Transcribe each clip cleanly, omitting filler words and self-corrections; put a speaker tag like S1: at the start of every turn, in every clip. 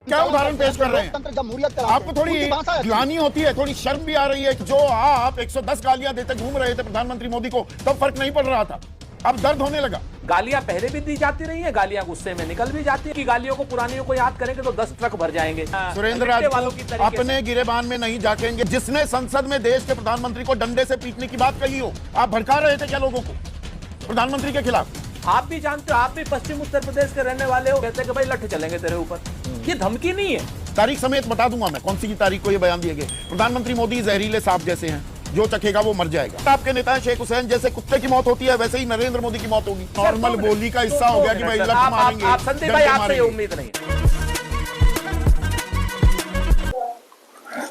S1: क्या उदाहरण पेश कर रहे हैं? आपको थोड़ी ग्लानि होती है, थोड़ी शर्म भी आ रही है कि जो आप 110 गालियां देते घूम रहे थे प्रधानमंत्री मोदी को, तब फर्क नहीं पड़ रहा था, अब दर्द होने लगा।
S2: गालियां पहले भी दी जाती रही हैं, गालियां गुस्से में निकल भी जाती है कि गालियों को पुरानियों को याद करेंगे तो 10 ट्रक भर जाएंगे।
S1: सुरेंद्र राजपूत अपने गिरेबान में नहीं झांकेंगे। जिसने संसद में देश के प्रधानमंत्री को डंडे से पीटने की बात कही हो, आप भड़का रहे थे क्या लोगों को प्रधानमंत्री के खिलाफ?
S2: आप भी जानते हो, आप भी पश्चिम उत्तर प्रदेश के रहने वाले हो, कहते हैं कि भाई लठ चलेंगे तेरे ऊपर। ये धमकी नहीं है।
S1: तारीख समेत बता दूंगा मैं कौन सी की तारीख को ये बयान दिए गए। प्रधानमंत्री मोदी जहरीले सांप जैसे हैं, जो चखेगा वो मर जाएगा। आपके नेता शेख हुसैन जैसे कुत्ते की मौत होती है, वैसे ही नरेंद्र मोदी की मौत होगी। नॉर्मल बोली का हिस्सा हो गया कि भाई लठ मारेंगे।
S2: आप संदीप भाई, आपसे उम्मीद नहीं।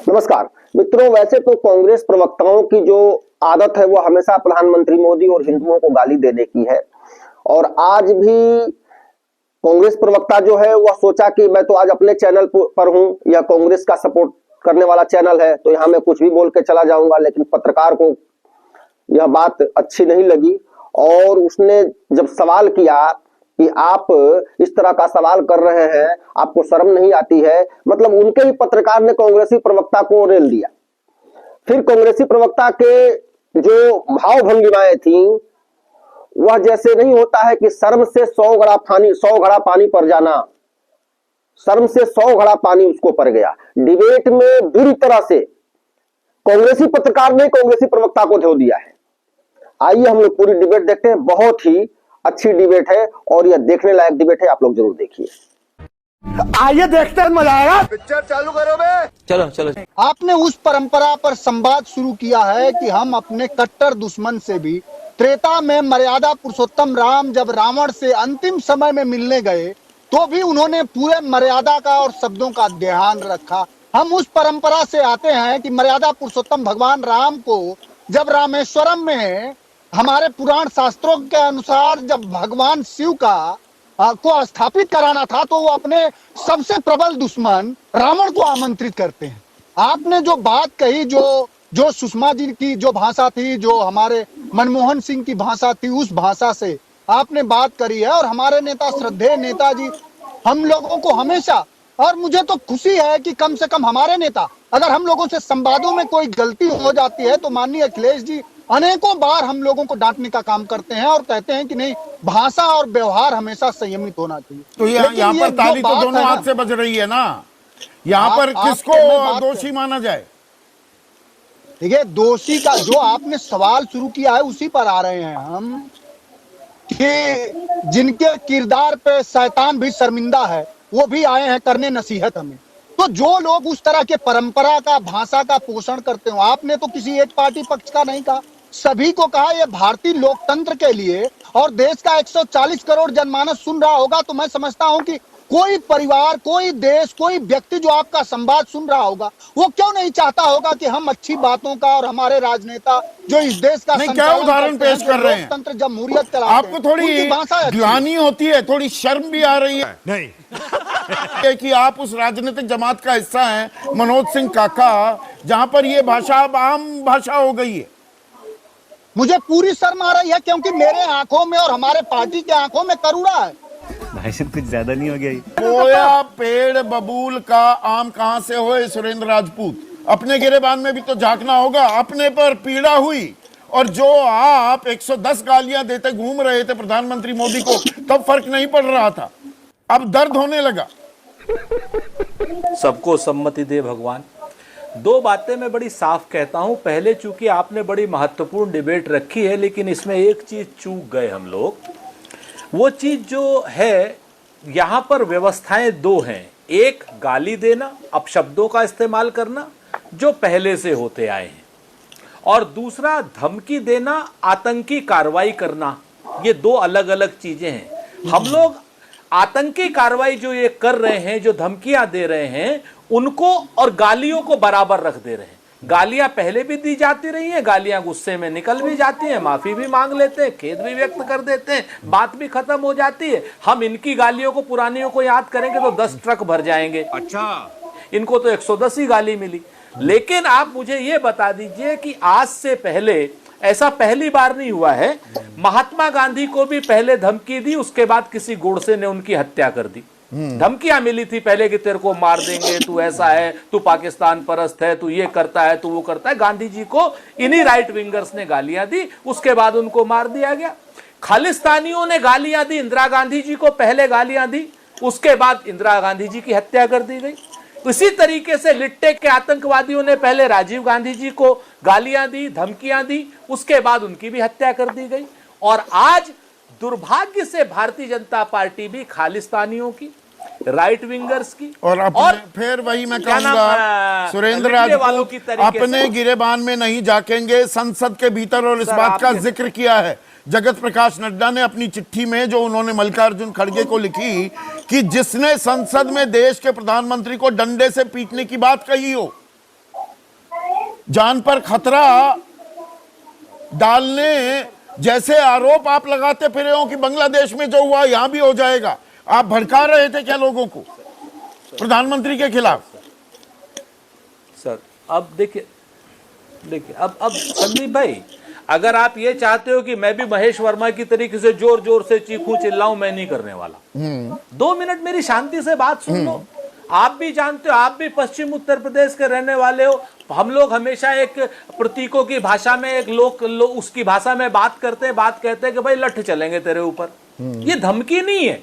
S3: नमस्कार मित्रों, वैसे तो कांग्रेस प्रवक्ताओं की जो आदत है वो हमेशा प्रधानमंत्री मोदी और हिंदुओं को गाली देने की है, और आज भी कांग्रेस प्रवक्ता जो है वह सोचा कि मैं तो आज अपने चैनल पर हूं, यह कांग्रेस का सपोर्ट करने वाला चैनल है, तो यहां मैं कुछ भी बोल के चला जाऊंगा। लेकिन पत्रकार को यह बात अच्छी नहीं लगी और उसने जब सवाल किया कि आप इस तरह का सवाल कर रहे हैं, आपको शर्म नहीं आती है, मतलब उनके ही पत्रकार ने कांग्रेसी प्रवक्ता को रेल दिया। फिर कांग्रेसी प्रवक्ता के जो भाव भंगिमाएं थी वह जैसे नहीं होता है कि शर्म से 100 घड़ा पानी पर जाना, शर्म से 100 घड़ा पानी उसको पड़ गया। डिबेट में बुरी तरह से कांग्रेसी पत्रकार ने कांग्रेसी प्रवक्ता को धो दिया है। आइए हम लोग पूरी डिबेट देखते हैं। बहुत ही अच्छी डिबेट है और यह देखने लायक डिबेट है, आप लोग जरूर देखिए।
S4: आइए देखते हैं, मजा आएगा।
S5: पिक्चर चालू करो बे।
S2: चलो चलो।
S4: आपने उस परंपरा पर संवाद शुरू किया है कि हम अपने कट्टर दुश्मन से भी, त्रेता में मर्यादा पुरुषोत्तम राम जब रावण से अंतिम समय में मिलने गए तो भी उन्होंने पूरे मर्यादा का और शब्दों का ध्यान रखा। हम उस परंपरा से आते हैं कि मर्यादा पुरुषोत्तम भगवान राम को जब रामेश्वरम में हमारे पुराण शास्त्रों के अनुसार जब भगवान शिव को स्थापित कराना था तो वो अपने सबसे प्रबल दुश्मन रावण को आमंत्रित करते हैं। आपने जो बात कही, जो सुषमा जी की जो भाषा थी, जो हमारे मनमोहन सिंह की भाषा थी, उस भाषा से आपने बात करी है। और हमारे नेता श्रद्धेय नेताजी हम लोगों को हमेशा, और मुझे तो खुशी है कि कम से कम हमारे नेता, अगर हम लोगों से संवादों में कोई गलती हो जाती है तो माननीय अखिलेश जी अनेकों बार हम लोगों को डांटने का काम करते हैं और कहते हैं कि नहीं, भाषा और व्यवहार हमेशा संयमित होना चाहिए।
S1: तो यहाँ पर ताली तो दोनों हाथ से बज रही है ना, यहाँ पर किसको दोषी माना जाए?
S4: देखिए, दोषी का जो आपने सवाल शुरू किया है उसी पर आ रहे हैं हम, कि जिनके किरदार पे शैतान भी शर्मिंदा है वो भी आए हैं करने नसीहत हमें। तो जो लोग उस तरह के परंपरा का, भाषा का पोषण करते हो, आपने तो किसी एक पार्टी पक्ष का नहीं कहा, सभी को कहा। ये भारतीय लोकतंत्र के लिए और देश का 140 करोड़ जनमानस सुन रहा होगा, तो मैं समझता हूं कि कोई परिवार, कोई देश, कोई व्यक्ति जो आपका संवाद सुन रहा होगा वो क्यों नहीं चाहता होगा कि हम अच्छी बातों का, और हमारे राजनेता जो इस देश का
S1: क्या उदाहरण पेश कर रहे हैं?
S4: लोकतंत्र जमहूरियत चलाते हैं,
S1: आपको थोड़ी ग्लानि होती है, थोड़ी शर्म भी आ रही है नहीं कि आप उस राजनीतिक जमात का हिस्सा हैं, मनोज सिंह काका, जहां पर ये भाषा अब आम भाषा हो गई है।
S4: मुझे पूरी शर्म आ रही है क्योंकि मेरे आंखों में और हमारे पार्टी के आंखों में करुणा है।
S6: भाई कुछ ज्यादा नहीं हो गया?
S1: बोया पेड़ बबूल का आम कहां से होए सुरेंद्र राजपूत? अपने गिरेबान में भी तो झांकना होगा। अपने पर पीड़ा हुई और जो आप 110 गालियां देते घूम रहे थे प्रधानमंत्री मोदी को, तब फर्क नहीं पड़ रहा था, अब दर्द होने लगा।
S2: सबको सम्मति दे भगवान। दो बातें मैं बड़ी साफ कहता हूं। पहले, चूंकि आपने बड़ी महत्वपूर्ण डिबेट रखी है, लेकिन इसमें एक चीज चूक गए हम लोग। वो चीज जो है, यहां पर व्यवस्थाएं दो हैं। एक, गाली देना, अपशब्दों का इस्तेमाल करना, जो पहले से होते आए हैं, और दूसरा धमकी देना, आतंकी कार्रवाई करना। ये दो अलग अलग चीजें हैं। हम लोग आतंकी कार्रवाई जो ये कर रहे हैं, जो धमकियां दे रहे हैं, उनको और गालियों को बराबर रख दे रहे हैं। गालियां पहले भी दी जाती रही हैं, गालियां गुस्से में निकल भी जाती हैं, माफी भी मांग लेते हैं, खेद भी व्यक्त कर देते हैं, बात भी खत्म हो जाती है। हम इनकी गालियों को, पुरानियों को याद करेंगे तो 10 ट्रक भर जाएंगे। अच्छा, इनको तो 110 ही गाली मिली। लेकिन आप मुझे ये बता दीजिए कि आज से पहले ऐसा पहली बार नहीं हुआ है। महात्मा गांधी को भी पहले धमकी दी, उसके बाद किसी गोडसे ने उनकी हत्या कर दी। धमकियां मिली थी पहले कि तेरे को मार देंगे, तू ऐसा है, तू पाकिस्तान परस्त है, तू ये करता है, तू वो करता है। गांधी जी को इन्हीं राइट विंगर्स ने गालियां दी, उसके बाद उनको मार दिया गया। खालिस्तानियों ने गालियां दी इंदिरा गांधी जी को, पहले गालियां दी, उसके बाद इंदिरा गांधी जी की हत्या कर दी गई। इसी तरीके से लिट्टे के आतंकवादियों ने पहले राजीव गांधी जी को गालियां दी, धमकियां दी, उसके बाद उनकी भी हत्या कर दी गई। और आज दुर्भाग्य से भारतीय जनता पार्टी भी खालिस्तानियों की, राइट विंगर्स की
S1: और फिर वही मैं
S2: क्या नाम,
S1: कहूंगा सुरेंद्र
S2: वालों की
S1: राजपूत
S2: तरीके
S1: अपने
S2: से।
S1: गिरेबान में नहीं झांकेंगे संसद के भीतर। और इस
S2: सर,
S1: बात का
S2: आपके-
S1: जिक्र किया है जगत प्रकाश नड्डा ने अपनी चिट्ठी में, जो उन्होंने मल्लिकार्जुन खड़गे को लिखी, कि जिसने संसद में देश के प्रधानमंत्री को डंडे से पीटने की बात कही हो, जान पर खतरा डालने जैसे आरोप आप लगाते फिरे हो कि बांग्लादेश में जो हुआ यहां भी हो जाएगा, आप भड़का रहे थे क्या लोगों को प्रधानमंत्री के खिलाफ?
S2: सर अब देखिए अब संदीप भाई, अगर आप ये चाहते हो कि मैं भी महेश वर्मा की तरीके से जोर जोर से चीखूं चिल्लाऊं, मैं नहीं करने वाला। 2 मिनट मेरी शांति से बात सुन लो। आप भी जानते हो, आप भी पश्चिम उत्तर प्रदेश के रहने वाले हो। हम लोग हमेशा एक प्रतीकों की भाषा में, एक लोग उसकी भाषा में बात कहते हैं कि भाई लठ चलेंगे तेरे ऊपर। ये धमकी नहीं है,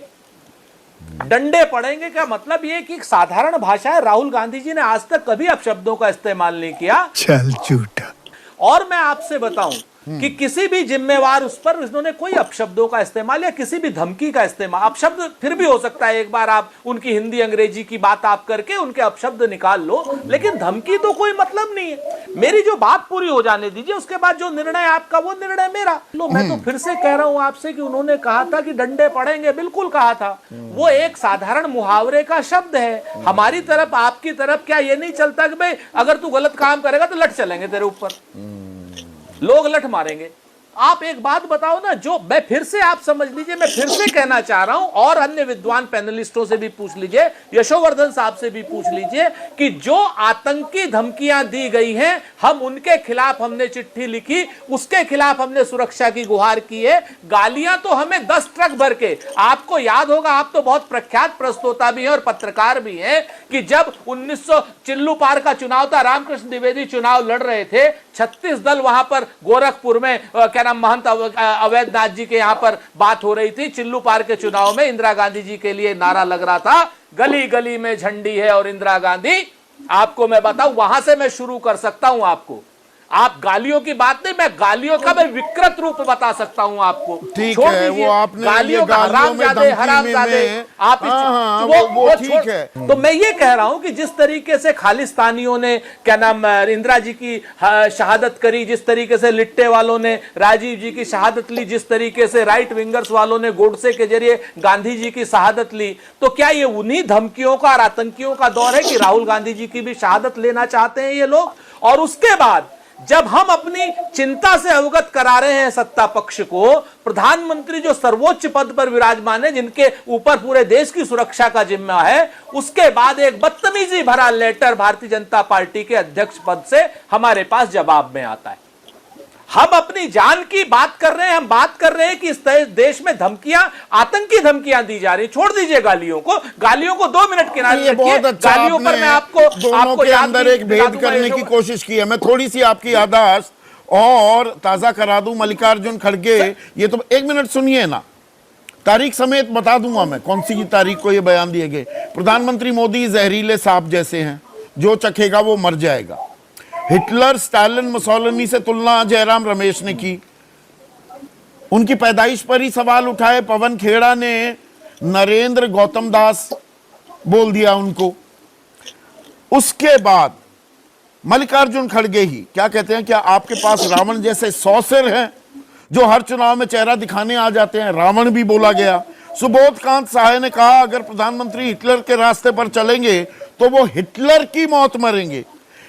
S2: डंडे पड़ेंगे का मतलब ये कि एक साधारण भाषा है। राहुल गांधी जी ने आज तक कभी अपशब्दों का इस्तेमाल नहीं किया।
S5: चल झूठा।
S2: और मैं आपसे बताऊं कि किसी भी जिम्मेवार उस पर इन्होंने कोई अपशब्दों का इस्तेमाल या किसी भी धमकी का इस्तेमाल, अपशब्द फिर भी हो सकता है, एक बार आप उनकी हिंदी अंग्रेजी की बात आप करके उनके अपशब्द निकाल लो, लेकिन धमकी तो कोई मतलब नहीं है। मेरी जो बात पूरी हो जाने दीजिए, उसके बाद जो निर्णय आपका वो निर्णय मेरा। लो, मैं तो फिर से कह रहा हूं आपसे कि उन्होंने कहा था कि डंडे पड़ेंगे, बिल्कुल कहा था। वो एक साधारण मुहावरे का शब्द है। हमारी तरफ, आपकी तरफ क्या ये नहीं चलता कि भाई अगर तू गलत काम करेगा तो लठ चलेंगे तेरे ऊपर, लोग लठ मारेंगे। आप एक बात बताओ ना, जो मैं फिर से, आप समझ लीजिए, मैं फिर से कहना चाह रहा हूं, और अन्य विद्वान पैनलिस्टों से भी पूछ लीजिए, यशोवर्धन साहब से भी पूछ लीजिए कि जो आतंकी धमकियां दी गई हैं, हम उनके खिलाफ हमने चिट्ठी लिखी, उसके खिलाफ हमने सुरक्षा की गुहार की है। गालियां तो हमें 10 ट्रक भर के, आपको याद होगा, आप तो बहुत प्रख्यात प्रस्तोता भी हैं और पत्रकार भी हैं, कि जब 1900 चिल्लू पार का चुनाव था, रामकृष्ण द्विवेदी चुनाव लड़ रहे थे, 36 दल वहां पर गोरखपुर में, क्या नाम, महंत अवैधनाथ जी के यहां पर बात हो रही थी। चिल्लू पार के चुनाव में इंदिरा गांधी जी के लिए नारा लग रहा था, गली गली में झंडी है और इंदिरा गांधी। आपको मैं बताऊं, वहां से मैं शुरू कर सकता हूं आपको। आप गालियों की बात नहीं, मैं गालियों का मैं विकृत रूप बता सकता हूं आपको।
S1: ठीक
S2: छोड़
S1: है,
S2: दीजिए,
S1: वो आपने
S2: गालियों का हरामजादे, आप
S1: हाँ, वो ठीक है।
S2: तो मैं ये कह रहा हूं कि जिस तरीके से खालिस्तानियों ने, क्या नाम, इंदिरा जी की शहादत करी, जिस तरीके से लिट्टे वालों ने राजीव जी की शहादत ली, जिस तरीके से राइट विंगर्स वालों ने गोडसे के जरिए गांधी जी की शहादत ली, तो क्या ये उन्हीं धमकियों का और आतंकियों का दौर है कि राहुल गांधी जी की भी शहादत लेना चाहते हैं ये लोग? और उसके बाद जब हम अपनी चिंता से अवगत करा रहे हैं सत्ता पक्ष को, प्रधानमंत्री जो सर्वोच्च पद पर विराजमान है, जिनके ऊपर पूरे देश की सुरक्षा का जिम्मा है, उसके बाद एक बदतमीजी भरा लेटर भारतीय जनता पार्टी के अध्यक्ष पद से हमारे पास जवाब में आता है। हम अपनी जान की बात कर रहे हैं, हम बात कर रहे हैं कि इस देश में धमकियां, आतंकी धमकियां दी जा रही। छोड़ दीजिए गालियों को 2 मिनट किनारे
S1: ये बहुत अच्छा,
S2: गालियों पर मैं आपको
S1: दोनों के अंदर एक भेद करने की कोशिश की है। मैं थोड़ी सी आपकी याददाश्त और ताजा करा दूं। मल्लिकार्जुन खड़गे, ये तो 1 मिनट सुनिए ना, तारीख समेत बता दूंगा मैं कौन सी तारीख को ये बयान दिए गए। प्रधानमंत्री मोदी जहरीले सांप जैसे हैं, जो चखेगा वो मर जाएगा। हिटलर, स्टालिन, मुसोलिनी से तुलना जयराम रमेश ने की। उनकी पैदाइश पर ही सवाल उठाए पवन खेड़ा ने, नरेंद्र गौतम दास बोल दिया उनको। उसके बाद मल्लिकार्जुन खड़गे ही क्या कहते हैं, क्या आपके पास रावण जैसे 100 सिर हैं जो हर चुनाव में चेहरा दिखाने आ जाते हैं? रावण भी बोला गया। सुबोध कांत सहाय ने कहा, अगर प्रधानमंत्री हिटलर के रास्ते पर चलेंगे तो वो हिटलर की मौत मरेंगे।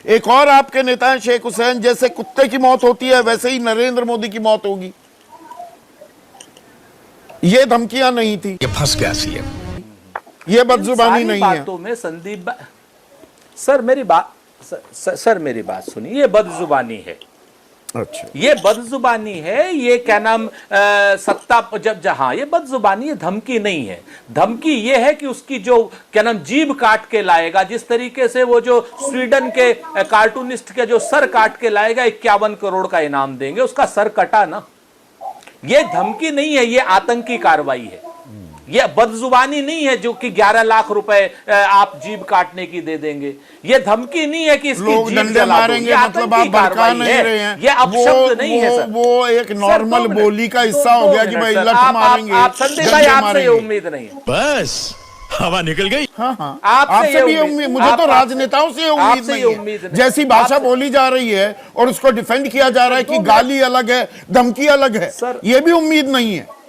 S1: एक और आपके नेता हैं शेख हुसैन, जैसे कुत्ते की मौत होती है वैसे ही नरेंद्र मोदी की मौत होगी। ये धमकियां नहीं थी,
S5: ये फंस गया सीएम।
S1: ये बदजुबानी नहीं है।
S2: बातों में संदीप सर मेरी बात, सर मेरी बात सुनिए, ये बदजुबानी है।
S1: अच्छा,
S2: ये बदजुबानी है, ये क्या नाम सत्ता जब जहां ये बदजुबानी है, धमकी नहीं है। धमकी ये है कि उसकी जो क्या नाम जीभ काट के लाएगा, जिस तरीके से वो जो स्वीडन के कार्टूनिस्ट के जो सर काट के लाएगा, 51 करोड़ का इनाम देंगे, उसका सर कटा ना। ये धमकी नहीं है, ये आतंकी कार्रवाई है। ये बदजुबानी नहीं है जो कि 11 लाख रुपए आप जीभ काटने की दे देंगे। ये धमकी नहीं है कि इसकी
S1: लोग
S2: जीभ
S1: डंडे
S2: जला दो।
S1: मारेंगे
S2: ये
S1: मतलब आप
S2: आतंकी
S1: भड़का
S2: कार्रवाई
S1: नहीं
S2: है।
S1: रहे हैं।
S2: ये अपशब्द नहीं है सर।
S1: वो एक नॉर्मल बोली का हिस्सा हो गया कि भाई लठ मारेंगे,
S2: आप संदीप भाई,
S1: डंडे
S2: आपसे ये
S1: मारेंगे।
S2: उम्मीद नहीं है।
S5: बस हवा निकल गई।
S1: हाँ हाँ,
S2: आपसे
S1: आपसे भी
S2: ये
S1: उम्मीद, मुझे तो
S2: आपसे-
S1: राजनेताओं से ये उम्मीद
S2: आपसे
S1: नहीं
S2: ये
S1: है।
S2: उम्मीद नहीं।
S1: जैसी भाषा
S2: आपसे-
S1: बोली जा रही है और उसको डिफेंड किया जा रहा है कि गाली अलग है, धमकी अलग है,
S2: सर-
S1: ये भी उम्मीद नहीं है।